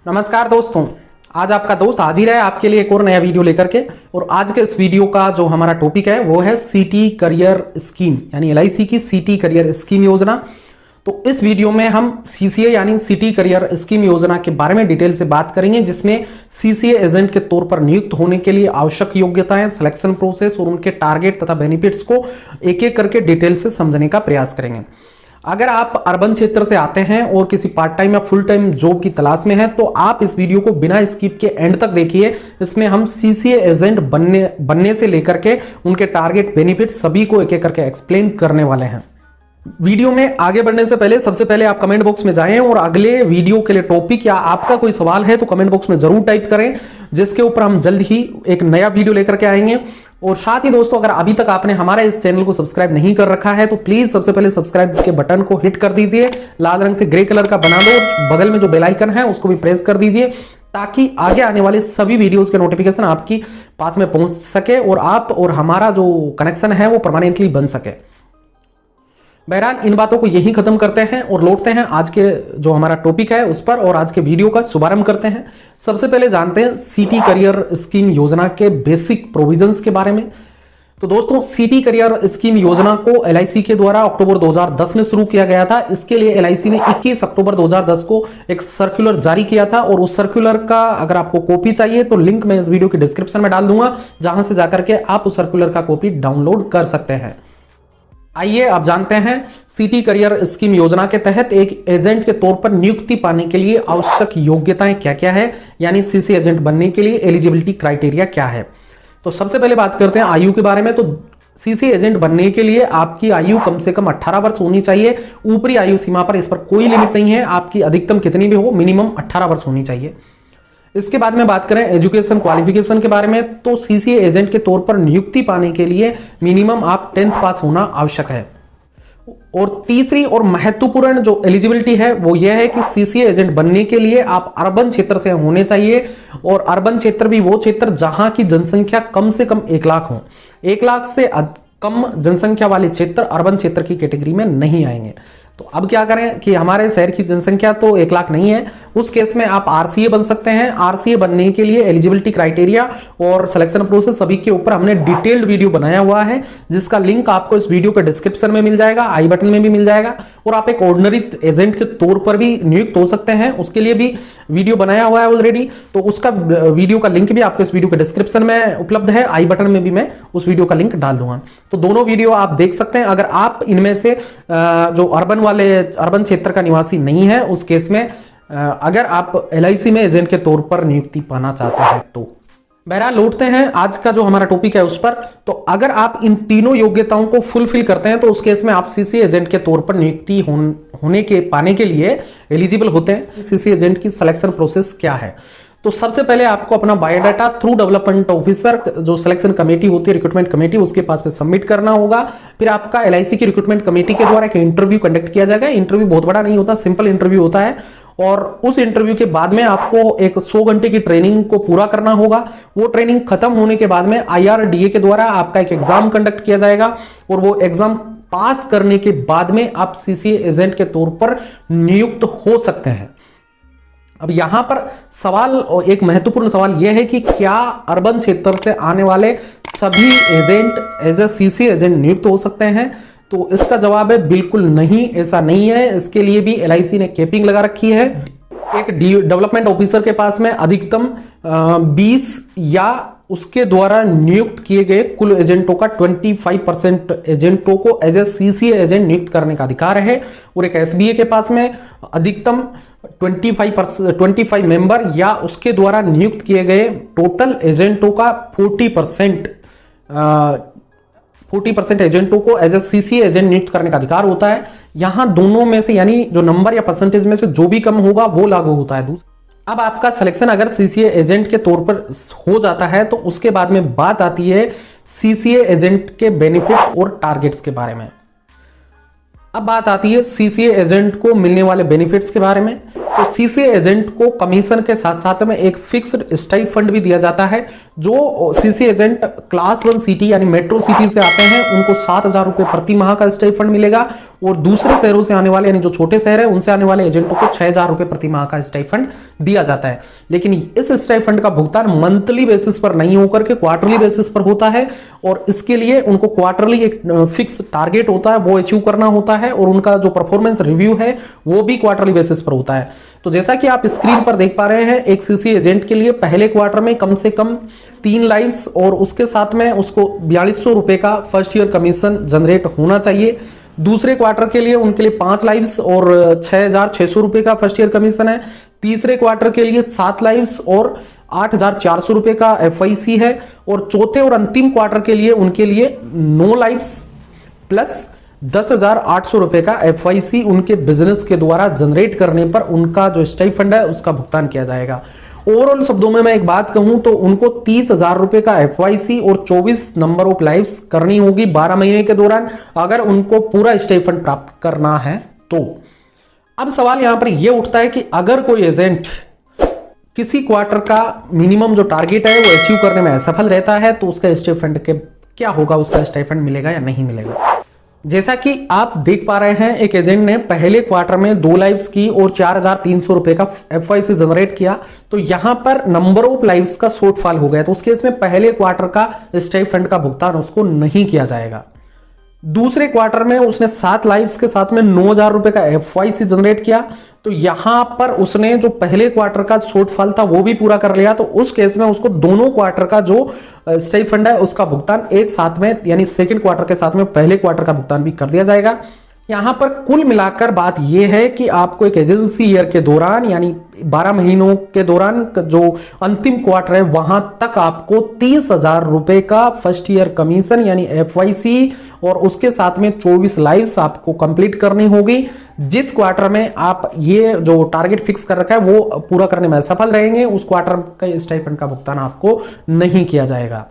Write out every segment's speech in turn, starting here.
नमस्कार दोस्तों, आज आपका दोस्त हाजिर है आपके लिए एक और नया वीडियो लेकर के। और आज के इस वीडियो का जो हमारा टॉपिक है वो है सीटी करियर स्कीम यानी एलआईसी की सीटी करियर स्कीम योजना। तो इस वीडियो में हम सीसीए यानी सिटी करियर स्कीम योजना के बारे में डिटेल से बात करेंगे, जिसमें सीसीए एजेंट के तौर पर नियुक्त होने के लिए आवश्यक योग्यताएं, सिलेक्शन प्रोसेस और उनके टारगेट तथा बेनिफिट्स को एक एक करके डिटेल से समझने का प्रयास करेंगे। अगर आप अर्बन क्षेत्र से आते हैं और किसी पार्ट टाइम या फुल टाइम जॉब की तलाश में हैं तो आप इस वीडियो को बिना स्किप के एंड तक देखिए। इसमें हम सीसीए एजेंट बनने से लेकर के उनके टारगेट, बेनिफिट सभी को एक एक करके एक्सप्लेन करने वाले हैं। वीडियो में आगे बढ़ने से पहले सबसे पहले आप कमेंट बॉक्स में जाएं और अगले वीडियो के लिए टॉपिक या आपका कोई सवाल है तो कमेंट बॉक्स में जरूर टाइप करें, जिसके ऊपर हम जल्द ही एक नया वीडियो लेकर के आएंगे। और साथ ही दोस्तों, अगर अभी तक आपने हमारे इस चैनल को सब्सक्राइब नहीं कर रखा है तो प्लीज सबसे पहले सब्सक्राइब के बटन को हिट कर दीजिए, लाल रंग से ग्रे कलर का बना दो, बगल में जो बेल आइकन है उसको भी प्रेस कर दीजिए, ताकि आगे आने वाले सभी वीडियोस के नोटिफिकेशन आपकी पास में पहुंच सके और आप और हमारा जो कनेक्शन है वो परमानेंटली बन सके। बहरहाल इन बातों को यही खत्म करते हैं और लौटते हैं आज के जो हमारा टॉपिक है उस पर और आज के वीडियो का शुभारंभ करते हैं। सबसे पहले जानते हैं सिटी करियर स्कीम योजना के बेसिक प्रोविजंस के बारे में। तो दोस्तों, सिटी करियर स्कीम योजना को एलआईसी के द्वारा अक्टूबर 2010 में शुरू किया गया था। इसके लिए एलआईसी ने 21 अक्टूबर 2010 को एक सर्कुलर जारी किया था और उस सर्कुलर का अगर आपको कॉपी चाहिए तो लिंक मैं इस वीडियो के डिस्क्रिप्शन में डाल दूंगा, जहां से जाकर के आप उस सर्कुलर का कॉपी डाउनलोड कर सकते हैं। आइए आप जानते हैं सिटी करियर स्कीम योजना के तहत एक एजेंट के तौर पर नियुक्ति पाने के लिए आवश्यक योग्यताएं क्या क्या है, यानी सीसी एजेंट बनने के लिए एलिजिबिलिटी क्राइटेरिया क्या है। तो सबसे पहले बात करते हैं आयु के बारे में। तो सीसी एजेंट बनने के लिए आपकी आयु कम से कम 18 वर्ष होनी चाहिए। ऊपरी आयु सीमा पर इस पर कोई लिमिट नहीं है, आपकी अधिकतम कितनी भी हो, मिनिमम 18 वर्ष होनी चाहिए। इसके बाद में बात करें एजुकेशन क्वालिफिकेशन के बारे में, तो सीसीए एजेंट के तौर पर नियुक्ति पाने के लिए मिनिमम आप 10th पास होना आवश्यक है। और तीसरी और महत्वपूर्ण जो एलिजिबिलिटी है वो यह है कि सीसीए एजेंट बनने के लिए आप अर्बन क्षेत्र से होने चाहिए, और अर्बन क्षेत्र भी वो क्षेत्र जहां की जनसंख्या कम से कम 1 लाख हो। 1 लाख से कम जनसंख्या वाले क्षेत्र अर्बन क्षेत्र की कैटेगरी में नहीं आएंगे। तो अब क्या करें कि हमारे शहर की जनसंख्या तो 1 लाख नहीं है, उस केस में आप आरसीए बन सकते हैं। आरसीए बनने के लिए एलिजिबिलिटी क्राइटेरिया और सिलेक्शन प्रोसेस सभी के ऊपर हमने डिटेल्ड वीडियो बनाया हुआ है, जिसका लिंक आपको इस वीडियो के डिस्क्रिप्शन में मिल जाएगा, आई बटन में भी मिल जाएगा। और आप एक ऑर्डिनरी एजेंट के तौर पर भी नियुक्त हो सकते हैं, उसके लिए भी वीडियो बनाया हुआ है ऑलरेडी। तो उसका वीडियो का लिंक भी आपको इस वीडियो के डिस्क्रिप्शन में उपलब्ध है, आई बटन में भी मैं उस वीडियो का लिंक डाल दूंगा। तो दोनों वीडियो आप देख सकते हैं। अगर आप इनमें से जो अर्बन क्षेत्र का निवासी नहीं है, उस केस में अगर आप एलआईसी में एजेंट के तौर पर नियुक्ति पाना चाहते हैं तो। बहरहाल लौटते हैं आज का जो हमारा टॉपिक है उस पर। तो अगर आप इन तीनों योग्यताओं को फुलफिल करते हैं तो उस केस में आप सीसी एजेंट के तौर पर नियुक्ति होने के पाने के लिए एलिजिबल होते हैं। सीसी एजेंट की सिलेक्शन प्रोसेस क्या है? तो सबसे पहले आपको अपना बायोडाटा थ्रू डेवलपमेंट ऑफिसर, जो सिलेक्शन कमेटी होती है, रिक्रूटमेंट कमेटी, उसके पास में सबमिट करना होगा। फिर आपका एलआईसी की रिक्रूटमेंट कमेटी के द्वारा एक इंटरव्यू कंडक्ट किया जाएगा। इंटरव्यू बहुत बड़ा नहीं होता, सिंपल इंटरव्यू होता है। और उस इंटरव्यू के बाद में आपको एक 100 घंटे की ट्रेनिंग को पूरा करना होगा। वो ट्रेनिंग खत्म होने के बाद में IRDA के द्वारा आपका एक एग्जाम कंडक्ट किया जाएगा, और वो एग्जाम पास करने के बाद में आप सीसीए एजेंट के तौर पर नियुक्त हो सकते हैं। अब यहां पर सवाल, और एक महत्वपूर्ण सवाल यह है कि क्या अर्बन क्षेत्र से आने वाले सभी agent as a CC agent नियुक्त हो सकते हैं? तो इसका जवाब है बिल्कुल नहीं, ऐसा नहीं है। इसके लिए भी एलआईसी ने कैपिंग लगा रखी है। एक डेवलपमेंट ऑफिसर के पास में अधिकतम 20 या उसके द्वारा नियुक्त किए गए कुल एजेंटों का 25% एजेंटों को एज ए सीसीए एजेंट नियुक्त करने का अधिकार है। और एक एसबीए के पास में अधिकतम 25 मेंबर या उसके द्वारा नियुक्त किए गए टोटल एजेंटों का 40% एजेंटों को एज ए सीसीए एजेंट नियुक्त करने का अधिकार होता है। यहां दोनों में से, यानी जो नंबर या परसेंटेज में से जो भी कम होगा वो लागू होता है। अब आपका सिलेक्शन अगर सीसीए एजेंट के तौर पर हो जाता है तो उसके बाद में बात आती है सीसीए एजेंट के बेनिफिट्स और टारगेट्स के बारे में। अब बात आती है सीसीए एजेंट को मिलने वाले बेनिफिट्स के बारे में। तो सीसीए एजेंट को कमीशन के साथ साथ में एक फिक्स्ड स्टाइपेंड भी दिया जाता है। जो सीसीए एजेंट क्लास 1 सिटी यानी मेट्रो सिटी से आते हैं उनको 7,000 रुपए प्रति माह का स्टाइपेंड मिलेगा। और दूसरे शहरों से आने वाले यानी जो छोटे शहर है उनसे आने वाले एजेंटों को 6,000 रुपए प्रति माह का स्टाइफंड दिया जाता है। लेकिन इस स्टाइफंड का भुगतान मंथली बेसिस पर नहीं होकर के क्वार्टरली बेसिस पर होता है और इसके लिए उनको क्वार्टरली एक फिक्स टारगेट होता है, वो अचीव करना होता है और उनका जो परफॉर्मेंस रिव्यू है वो भी क्वार्टरली बेसिस पर होता है। तो जैसा कि आप स्क्रीन पर देख पा रहे हैं, एक सीसी एजेंट के लिए पहले क्वार्टर में कम से कम 3 लाइव्स और उसके साथ में उसको 4200 रुपए का फर्स्ट ईयर कमीशन जनरेट होना चाहिए। दूसरे क्वार्टर के लिए उनके लिए 5 लाइव्स और 6,600 रुपए का फर्स्ट ईयर कमीशन है। तीसरे क्वार्टर के लिए 7 लाइव्स और 8,400 रुपए का FIC है और चौथे और अंतिम क्वार्टर के लिए उनके लिए 9 लाइव्स प्लस 10,800 रुपए का FIC उनके बिजनेस के द्वारा जनरेट करने पर उनका जो स्टाइफंड है उसका भुगतान किया जाएगा। ओवरऑल शब्दों में मैं एक बात कहूं तो उनको 30,000 रुपए का FIC और 24 नंबर ऑफ लाइव्स करनी होगी 12 महीने के दौरान, अगर उनको पूरा स्टाइफंड प्राप्त करना है तो। अब सवाल यहां पर यह उठता है कि अगर कोई एजेंट किसी क्वार्टर का मिनिमम जो टारगेट है वो अचीव करने में असफल रहता है तो उसका स्टाइफंड के क्या होगा, उसका स्टाइफंड मिलेगा या नहीं मिलेगा। जैसा कि आप देख पा रहे हैं, एक एजेंट ने पहले क्वार्टर में 2 लाइव्स की और 4,300 रुपए का FIC जनरेट किया, तो यहां पर नंबर ऑफ लाइव्स का शॉर्टफॉल हो गया, तो उस केस में पहले क्वार्टर का स्टाइफंड का भुगतान उसको नहीं किया जाएगा। दूसरे क्वार्टर में उसने 7 लाइव्स के साथ में 9,000 रुपए का FIC जनरेट किया, तो यहां पर उसने जो पहले क्वार्टर का शॉर्टफॉल था वो भी पूरा कर लिया, तो उस केस में उसको दोनों क्वार्टर का जो स्टाइफंड है उसका भुगतान एक साथ में यानी सेकंड क्वार्टर के साथ में पहले क्वार्टर का भुगतान भी कर दिया जाएगा। यहां पर कुल मिलाकर बात यह है कि आपको एक एजेंसी ईयर के दौरान यानी 12 महीनों के दौरान जो अंतिम क्वार्टर है वहां तक आपको 30,000 रुपए का फर्स्ट ईयर कमीशन यानी FIC और उसके साथ में 24 लाइव्स आपको कंप्लीट करनी होगी। जिस क्वार्टर में आप ये जो टारगेट फिक्स कर रखा है वो पूरा करने में असफल रहेंगे, उस क्वार्टर का स्टाइपेंड का भुगतान आपको नहीं किया जाएगा।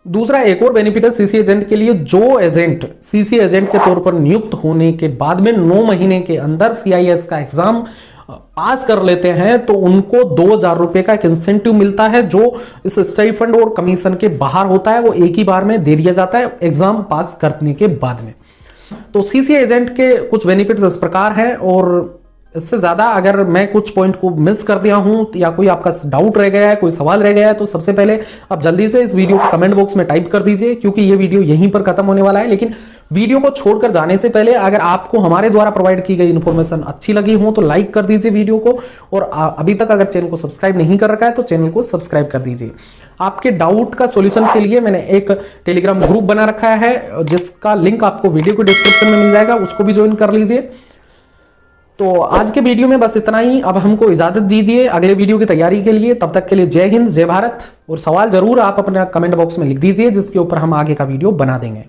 दूसरा एक और बेनिफिट है सीसी एजेंट के लिए, जो एजेंट सीसी एजेंट के तौर पर नियुक्त होने के बाद में 9 महीने के अंदर CIS का एग्जाम पास कर लेते हैं तो उनको 2,000 रुपए का एक इंसेंटिव मिलता है, जो इस स्टाइफंड और कमीशन के बाहर होता है, वो एक ही बार में दे दिया जाता है एग्जाम पास करने के बाद में। तो सीसी एजेंट के कुछ बेनिफिट्स इस प्रकार हैं और इससे ज्यादा अगर मैं कुछ पॉइंट को मिस कर दिया हूं या कोई आपका डाउट रह गया है, कोई सवाल रह गया है, तो सबसे पहले आप जल्दी से इस वीडियो को कमेंट बॉक्स में टाइप कर दीजिए, क्योंकि ये वीडियो यहीं पर खत्म होने वाला है। लेकिन वीडियो को छोड़कर जाने से पहले अगर आपको हमारे द्वारा प्रोवाइड की गई इंफॉर्मेशन अच्छी लगी हो तो लाइक कर दीजिए वीडियो को, और अभी तक अगर चैनल को सब्सक्राइब नहीं कर रखा है तो चैनल को सब्सक्राइब कर दीजिए। आपके डाउट का सॉल्यूशन के लिए मैंने एक टेलीग्राम ग्रुप बना रखा है जिसका लिंक आपको वीडियो को डिस्क्रिप्शन में मिल जाएगा, उसको भी ज्वाइन कर लीजिए। तो आज के वीडियो में बस इतना ही, अब हमको इजाजत दीजिए अगले वीडियो की तैयारी के लिए। तब तक के लिए जय हिंद, जय भारत, और सवाल जरूर आप अपने कमेंट बॉक्स में लिख दीजिए जिसके ऊपर हम आगे का वीडियो बना देंगे।